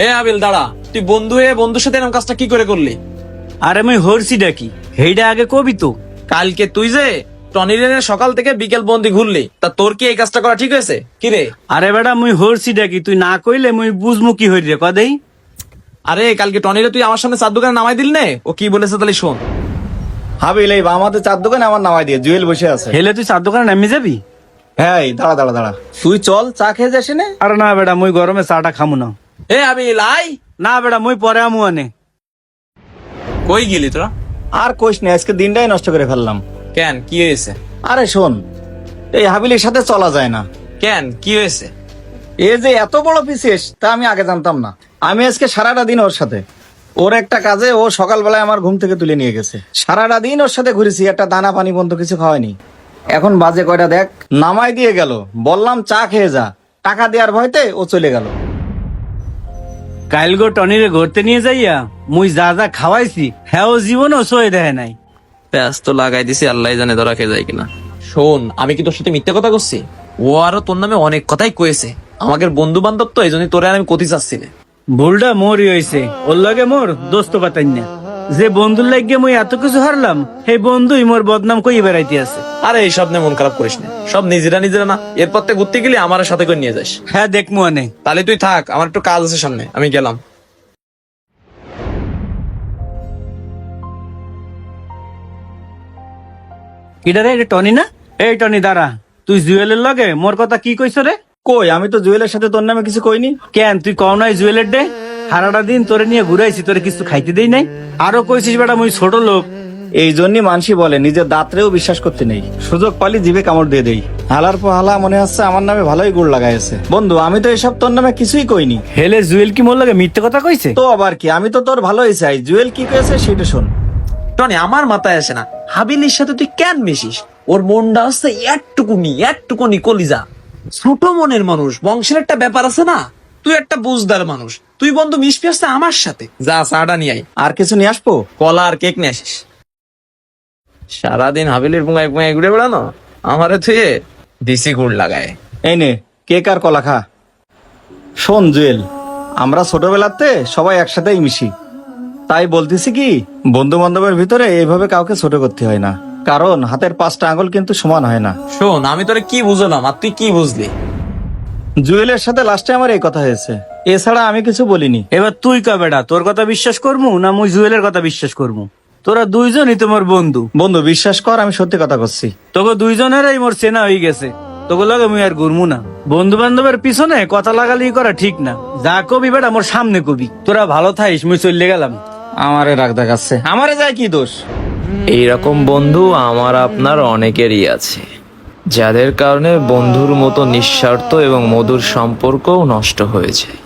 এ আবিল দাঁড়া, তুই বন্ধু হয়ে বন্ধুর সাথে এরকম কাজটা কি করে করলি? আরে মুই হরছি ডাকি হেইডা আগে কবি তো। কালকে তুই যে টনিরের সকাল থেকে বিকেল বন্দি ঘুরলি, তা তোর কি এই কাজটা করা ঠিক হয়েছে? কি রে? আরে বেটা মুই হরছি ডাকি, তুই না কইলে মুই বুঝমু কি হই রে কদেই। আরে কালকে টনিরে তুই আমার সামনে চার দোকানে নামাই দিল নে, ও কি বলেছে তাহলে শোন। হাবিল, এই আমাদের চার দোকানে আমার নামাই দিয়ে জুয়েল বসে আছে। হেলে তুই চার দোকানে নামি যাবি? হ্যাঁ, এই দাঁড়া দাঁড়া দাঁড়া, তুই চল চা খেয়ে যাস নে। আরে না বেটা মুই গরমে চাটা খামু না। এ আবিল আই। না বেটা মুই পরে আমু আনে। কই গেলি তোরা? আর কোশ নেই, আজকে দিনটাই নষ্ট করে ফেললাম। কেন কি হয়েছে? আরে শোন, এই হাবিলের সাথে চলা যায় না। কেন কি হয়েছে? এ যে এত বড় পিসেস তা আমি আগে জানতাম না। আমি আজকে সারাটা দিন ওর সাথে, ওর একটা কাজে ও সকালবেলায় আমার ঘুম থেকে তুলে নিয়ে গেছে। সারাটা দিন ওর সাথে ঘুরেছি, একটা দানা পানি পর্যন্ত কিছু খাওয়ায়নি। এখন বাজে কয়টা দেখ, নামাই দিয়ে গেল, বললাম চা খেয়ে যা, টাকা দেওয়ার ভয়তে ও চলে গেল। কাইল গো টনিরে ঘুরতে নিয়ে যাইয়া মুই যা যা খাওয়াইছি হ্যাঁ ও জীবনও সয়ে দেয় নাই। প্যাস তো লাগাই দিছি, আল্লাহ জানে ধরা খেয়ে যায় কিনা। শোন, আমি কি তোর সাথে মিথ্যে কথা করছি? ও আরো তোর নামে অনেক কথাই কয়েছে। আমাদের বন্ধু বান্ধব তো, এই জন্য তোরে আর আমি কতি চাচ্ছি না। ভুলটা মোরই হইছে, ওর লগে মোর দোস্ত পাতাই না। যে বন্ধুর লাগিয়ে মুই এত কিছু হারলাম, সেই বন্ধুই মোর বদনাম কই বেড়াইতে আছে। আরে এইসব নিয়ে মন খারাপ করিস না, সব নিজেরা নিজেরা না। এরপর থেকে ঘুরতে গেলে আমার সাথে করে নিয়ে যাস। হ্যাঁ দেখমু আনে। তাহলে তুই থাক, আমার একটু কাজ আছে সামনে, আমি গেলাম। কিডা রে, এটা টনি না? এই টনি দাঁড়া, তুই জুয়েলের লগে মোর কথা কি কইছ রে? কই, আমি তো জুয়েলের সাথে তোর নামে কিছু কইনি। কেন তুই কও নাই জুয়েলের ডে? সারাটা দিন তোরে নিয়ে ঘুরাইছি, তোরে কিছু খাইতে দেই নাই। আরো কইছিস বেটা মুই ছোট লোক। এই জন্যই মানসি বলে নিজের দাঁতরেও বিশ্বাস করতে নেই, সুযোগ পালি জিভে কামড় দিয়ে দেই। হালার পর হালা মনে হচ্ছে আমার নামে ভালোই গুড় লাগাইছে। বন্ধু, আমি তো এসব তোর নামে কিছুই কইনি। হেলে জুয়েল কি মোর লগে মিথ্যে কথা কইছে? তো আবার কি, আমি তো তোর ভালোই চাই। জুয়েল কি কয়েছে সেটা শোন। টনি, আমার মাথায় আসে না, হাবিলির সাথে তুই কেন মিশিস? ওর মনটা হচ্ছে একটুকুনি কলিজা। ছোট মনের মানুষ, বংশের একটা ব্যাপার আছে না। তুই একটা বুঝদার মানুষ, তুই বন্ধু মিশবি আসছে আমার সাথে। যা চাটা নিয়ে আই, আর কিছু নিয়ে আসবো? কলা আর কেক নিয়ে আসিস। সারাদিন হাবিলির পুঙ্গায় পুঙ্গায় ঘুরে বেড়ানো, আমারে থুয়ে দিসি গুড় লাগায়। এই নে কেক আর কলা খা। শোন জুয়েল, আমরা ছোটবেলাতে সবাই একসাথেই মিশি, তাই বলতেছি কি, বন্ধু বান্ধবের ভিতরে এইভাবে কাউকে ছোট করতে হয় না, কারণ হাতের 5টা আঙুল কিন্তু সমান হয় না। শোন, আমি তোরে কি বুঝলাম আর তুই কি বুঝলি? জুয়েলের সাথে লাস্টে আমার এই কথা হয়েছে, এছাড়া আমি কিছু বলিনি। এবার তুই কা বেটা, তোর কথা বিশ্বাস করমু না মুই জুয়েলের কথা বিশ্বাস করমু? তোরা দুইজনই তোমার বন্ধু। বন্ধু বিশ্বাস কর, আমি সত্যি কথা করছি। তোকে দুইজনেরই মোর চেনা হয়ে গেছে, তোকে লগে মুই আর ঘুরমু না। বন্ধু বান্ধবের পিছনে কথা লাগালি করা ঠিক না। যা কবি বেটা মোর সামনে কবি। তোরা ভালো থাইস, মুই চলে গেলাম। আমারে রাগ দেখাচ্ছে, আমারে যায় কি দোষ? এইরকম বন্ধু আমার আপনার অনেকেরই আছে, যাদের কারণে বন্ধুর মতো নিঃস্বার্থ এবং মধুর সম্পর্কও নষ্ট হয়ে যায়।